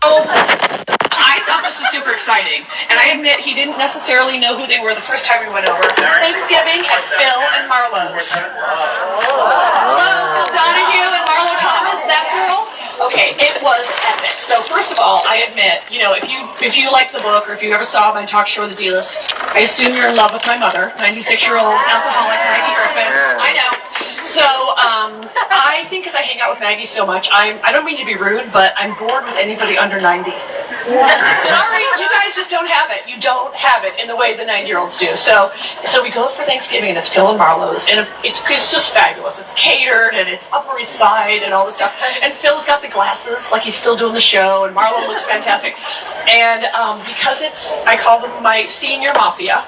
I thought this was super exciting, and I admit he didn't necessarily know who they were the first time we went over. Thanksgiving at Phil and Marlowe's. Hello, Phil Donahue and Marlo Thomas, that girl? Okay, it was epic. So first of all, I admit, if you like the book, or if you ever saw my talk show, The D-List, I assume you're in love with my mother, 96-year-old alcoholic Kathy Griffin. I know. So, I think because I hang out with Maggie so much, I don't mean to be rude, but I'm bored with anybody under 90. Sorry, you guys just don't have it. You don't have it in the way the 90-year-olds do. So we go for Thanksgiving, and it's Phil and Marlowe's, and it's just fabulous. It's catered, and it's Upper East Side, and all this stuff. And Phil's got the glasses, like he's still doing the show, and Marlo looks fantastic. And because I call them my senior mafia,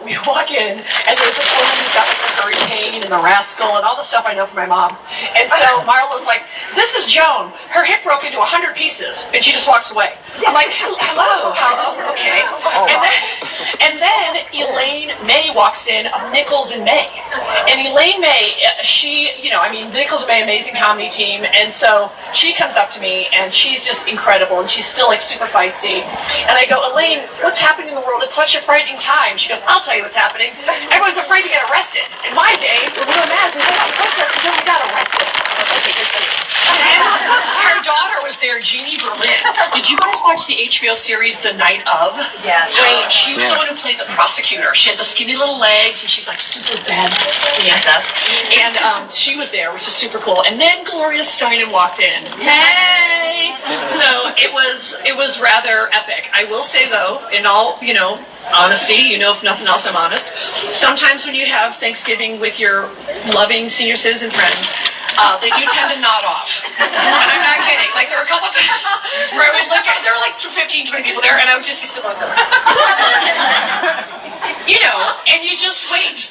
we walk in, and there's this woman who's got like the hurricane and the rascal and all the stuff I know from my mom. And so Marlo's like, "This is Joan. Her hip broke into 100 pieces," and she just walks away. I'm like, "Hello, okay." And then Elaine May walks in of Nichols and May, and Elaine May, Nichols and May, amazing comedy team, and so she comes up to me, and she's just incredible, and she's still like super feisty. And I go, "Elaine, what's happening in the world? It's such a frightening time." She goes, "I'll tell you what's happening. Everyone's afraid to get arrested. In my day, we were mad. We went out protest until we got arrested." And her daughter was there, Jeannie Berlin. Did you guys watch the HBO series The Night Of? Yeah. She was the one who played the prosecutor. She had the skinny little legs, and she's like super bad in the SS. And she was there, which is super cool. And then Gloria Steinem walked in. Hey! So it was rather epic. I will say though, in all honesty, if nothing else, I'm honest. Sometimes when you have Thanksgiving with your loving senior citizen friends, they do tend to nod off. And I'm not kidding. Like, there were a couple of times where I would look at, there were like 15, 20 people there, and I would just see someone go, and you just wait.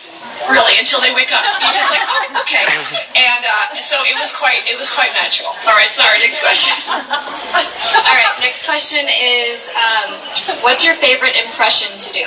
Really, until they wake up. You're just like, "Oh, okay." And so it was quite magical. All right, sorry, next question. All right, next question is, what's your favorite impression to do?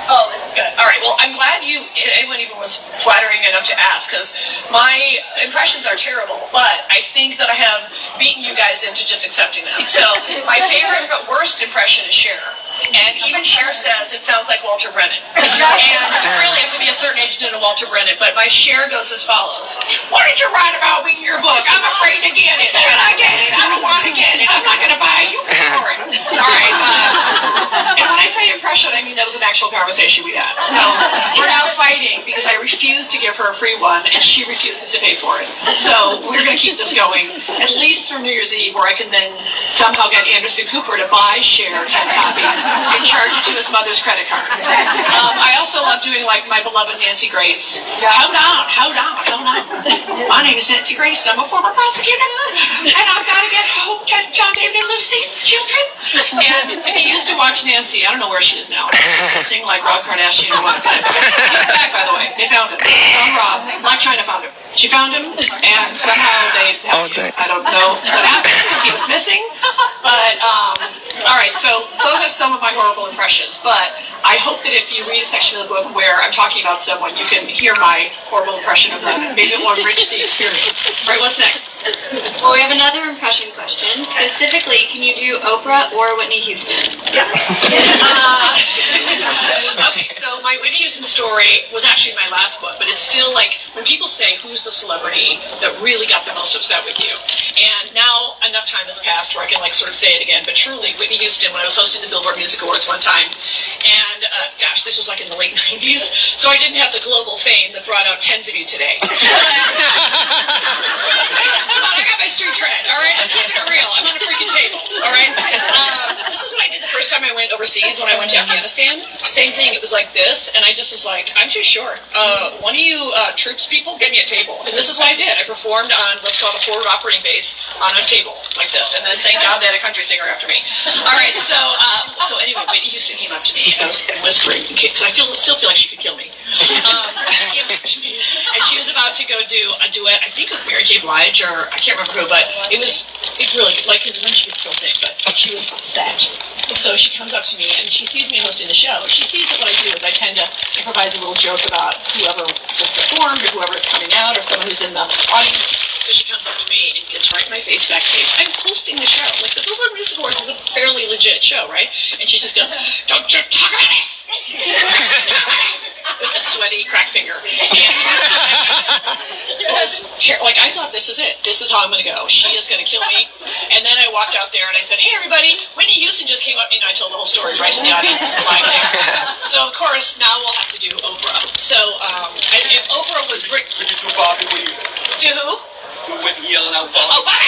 Oh, this is good. All right, well, I'm glad anyone even was flattering enough to ask, because my impressions are terrible, but I think that I have beaten you guys into just accepting them. So my favorite but worst impression is Cher. And even Cher says it sounds like Walter Brennan. And you really have to be a certain age to know Walter Brennan, but my Cher goes as follows. "What did you write about me in your book? I'm afraid to get it. Should I get it? I don't want to get it. I'm not going to buy it. You pay for it." All right. And when I say impression, I mean that was an actual conversation we had. So we're now fighting because I refuse to give her a free one, and she refuses to pay for it. So we're going to keep this going at least through New Year's Eve, where I can then somehow get Anderson Cooper to buy Cher 10 copies and charge it to his mother's credit card. I also love doing like my beloved Nancy Grace. Hold on. My name is Nancy Grace, and I'm a former prosecutor, and I've got to get home to John David and Lucy and the children. And if you used to watch Nancy, I don't know where she is now. Sing like Rob Kardashian or what. He's back, by the way. They found him. Rob. Black China found him. She found him, and somehow they helped him. I don't know what happened because he was missing. But, all right, so those are some of my horrible impressions. But I hope that if you read a section of the book where I'm talking about someone, you can hear my horrible impression of them. Maybe it will enrich the experience. All right, what's next? Well, we have another impression question. Specifically, can you do Oprah or Whitney Houston? Yeah. Okay, so my Whitney Houston story was actually my last book, but it's still like, when people say, who's the celebrity that really got the most upset with you? And now enough time has passed where I can like sort of say it again, but truly, Whitney Houston, when I was hosting the Billboard Music Awards one time, and this was like in the late 90s, so I didn't have the global fame that brought out tens of you today. I got my street cred, all right? I'm keeping it real. I'm on a freaking table, all right? This is what I did the first time I went overseas when I went to Afghanistan. Same thing. It was like this, and I just was like, "I'm too short. One of you troops people, get me a table." And this is what I did. I performed on what's called a forward operating base on a table like this, and then thank God they had a country singer after me. All right, so anyway, Whitney Houston came up to me, and I was whispering, because I still feel like she could kill me. She came up to me, and she was about to go do a duet, I think with Mary J. Blige, or I can't remember who, but it really, like, because when she gets so thick, but she was sad. So she comes up to me, and she sees me hosting the show. She sees that what I do is I tend to improvise a little joke about whoever was performed, or whoever is coming out, or someone who's in the audience. So she comes up to me and gets right in my face backstage. I'm hosting the show. Like, the Billboard Music Awards is a fairly legit show, right? And she just goes, "Don't you talk about it!" With a sweaty crack finger. And it was like, I thought, this is it. This is how I'm going to go. She is going to kill me. And then I walked out there and I said, "Hey, everybody, Whitney Houston just came up to me," and I told the whole story right to the audience live there. So, of course, now we'll have to do Oprah. So, if Oprah was Could you do Bobby Lee? Do who? Do Whitney yelling out Bobby. Oh, Bobby!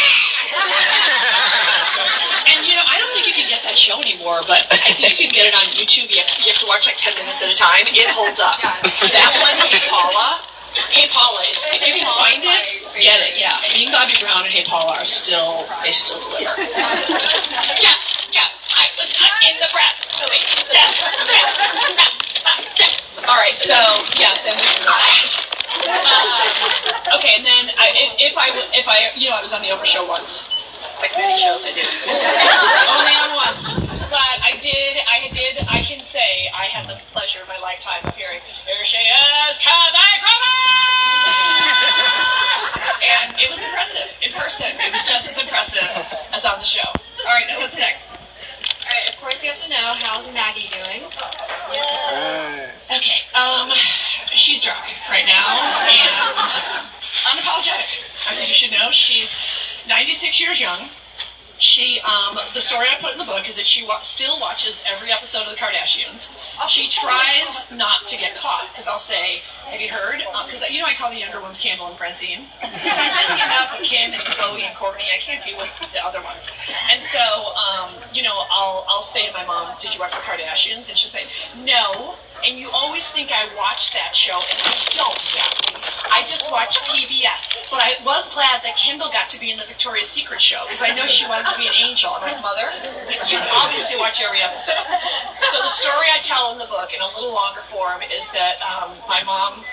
And, I don't think you can get that show anymore, but I think you can get it on YouTube. You have to watch like 10 minutes at a time. It holds up. That one, Hey Paula. Hey Paula, if you can find it, get it, yeah. Me and Bobby Brown and Hey Paula they still deliver. Jeff, I was not in the breath. So wait, Jeff. All right, so, yeah, then we can go back. Okay, and then I was on the Oprah show once. Like many shows I did. Only on once. But I can say I had the pleasure of my lifetime of hearing, "Here she is, Kathy Griffin!" And it was impressive in person. It was just as impressive as on the show. All right, now what's next? All right, of course you have to know, how's Maggie doing? Okay, she's drunk right now and unapologetic. I think you should know she's 96 years young. She, the story I put in the book is that she still watches every episode of the Kardashians. She tries not to get caught, because I'll say, "Have you heard?" Because, I call the younger ones Campbell and Francine. Because I'm busy enough with Kim and Chloe and Courtney, I can't deal with the other ones. And so, I'll say to my mom, "Did you watch the Kardashians?" And she'll say, "No. And you always think I watched that show, and I don't, Kathy. I just watch PBS. But I was glad that Kendall got to be in the Victoria's Secret show, because I know she wanted to be an angel." I'm like, "Mother, you obviously watch every episode." So the story I tell in the book, in a little longer form, is that my mom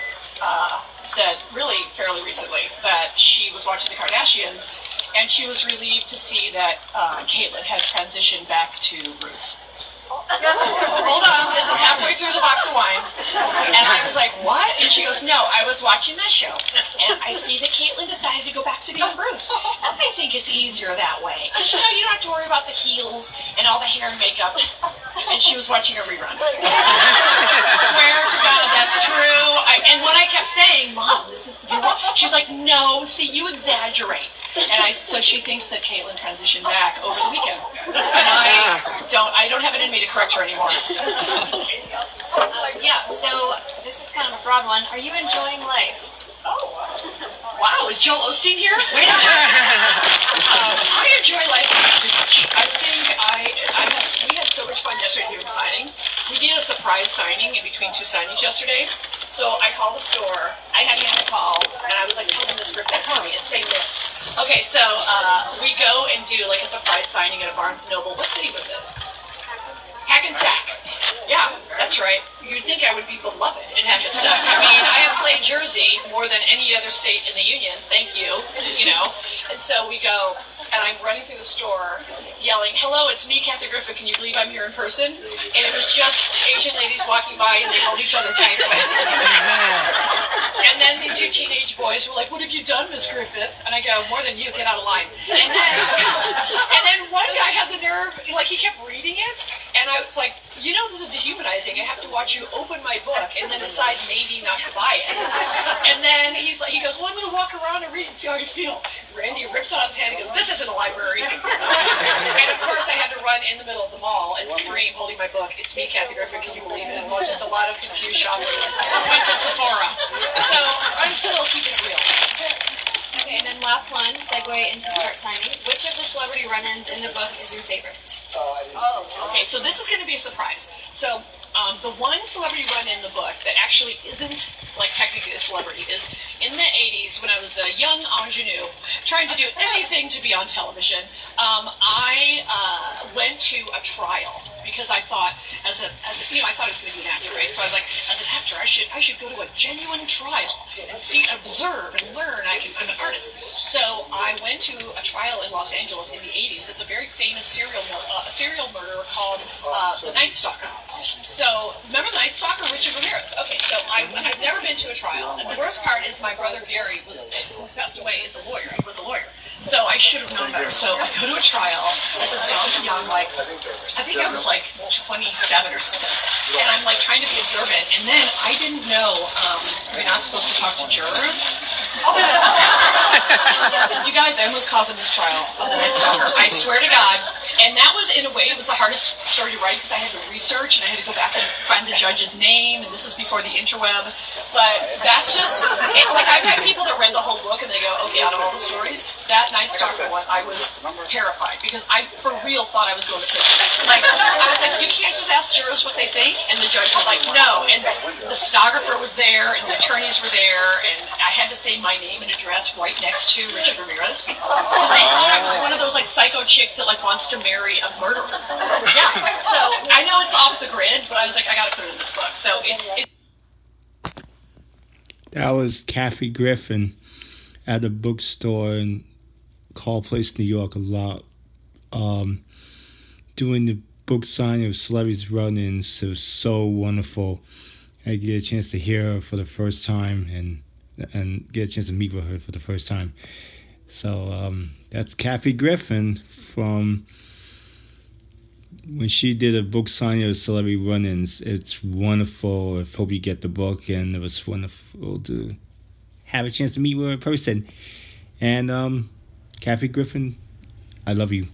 said, really fairly recently, that she was watching the Kardashians, and she was relieved to see that Caitlyn had transitioned back to Bruce. Hold on, this is halfway through the box of wine. And I was like, "What?" And she goes, "No, I was watching that show, and I see that Caitlyn decided to go back to being Bruce. I think it's easier that way. Because, you don't have to worry about the heels and all the hair and makeup." And she was watching a rerun. Swear to God, that's true. And what I kept saying, "Mom, she's like, "No, see, you exaggerate." And so she thinks that Caitlyn transitioned back over the weekend. And I don't have it in me to correct her anymore. Yeah, so this is kind of a broad one. Are you enjoying life? Wow, is Joel Osteen here? Wait a minute. I enjoy life too much. I think we had so much fun yesterday doing signings. We did a surprise signing in between two signings yesterday. So I called the store. I had Hannah call, and I was like, "Tell them the script that's for me and say this." Okay, so we go and do like a surprise signing at a Barnes & Noble. What city was it? Hackensack. Yeah, that's right. You'd think I would be beloved in Hackensack. I mean, I have played Jersey more than any other state in the union. Thank you. And so we go, and I'm running through the store yelling, "Hello, it's me, Kathy Griffin. Can you believe I'm here in person?" And it was just Asian ladies walking by, and they held each other tight. And then these two teenage boys were like, "What have you done, Miss Griffith?" And I go, "More than you. Get out of line." And then one guy had the nerve, like he kept reading it, and I was like, "This is dehumanizing. I have to watch you open my book and then decide maybe not to buy it." And then he goes, "Well, I'm going to walk around and read and see how you feel." Randy rips it out of his hand and goes, "This isn't a library." And of course I had to run in the middle of the mall and scream, holding my book, "It's me, Kathy Griffin, can you believe it?" And well, just a lot of confused shoppers. Went to Sephora. So I'm still keeping it real. Okay, and then last one, segue into start signing. Which of the celebrity run-ins in the book is your favorite? Okay, so this is going to be a surprise. So the one celebrity run in the book that actually isn't like technically a celebrity is in the 80s when I was a young ingenue trying to do anything to be on television. I went to a trial because I thought I thought I was going to be an actor, right? So I was like, as an actor, I should go to a genuine trial and observe and learn. I'm an artist. So I went to a trial in Los Angeles in the 80s series. It's a very famous serial murderer called the Night Stalker. So, remember the Night Stalker, Richard Ramirez? Okay, so I've never been to a trial, and the worst part is my brother Gary, who passed away, is a lawyer. He was a lawyer. So I should have known better. So I go to a trial as a dumb young, like, I think I was like 27 or something. And I'm like trying to be observant. And then I didn't know you're not supposed to talk to jurors. You guys, I almost caused a mistrial of the Night Stalker. I swear to God. And that was, in a way, it was the hardest story to write because I had to research and I had to go back and find the judge's name. And this is before the interweb. But that's just, like, I've had people that read the whole book and they go, okay, out of all the stories, that Night Stalker one, I was terrified because I, for real, thought I was going to prison. Like, I was like, you can't just ask jurors what they think. And the judge was like, no. And the stenographer was there and the attorneys were there. And I had to say my name and address right next to Richard Ramirez. Because they thought I was one of those, like, psycho chicks that, like, wants to marry a murderer. Yeah. So I know it's off the grid, but I was like, I got to put it in this book. So it's That was Kathy Griffin at a bookstore in Carle Place, New York, a lot. Doing the book signing of Celebrities Run-Ins. It was so wonderful. I get a chance to hear her for the first time and get a chance to meet with her for the first time. So that's Kathy Griffin from when she did a book signing of Celebrity Run-Ins. It's wonderful. I hope you get the book, and it was wonderful to have a chance to meet with her in person. And Kathy Griffin, I love you.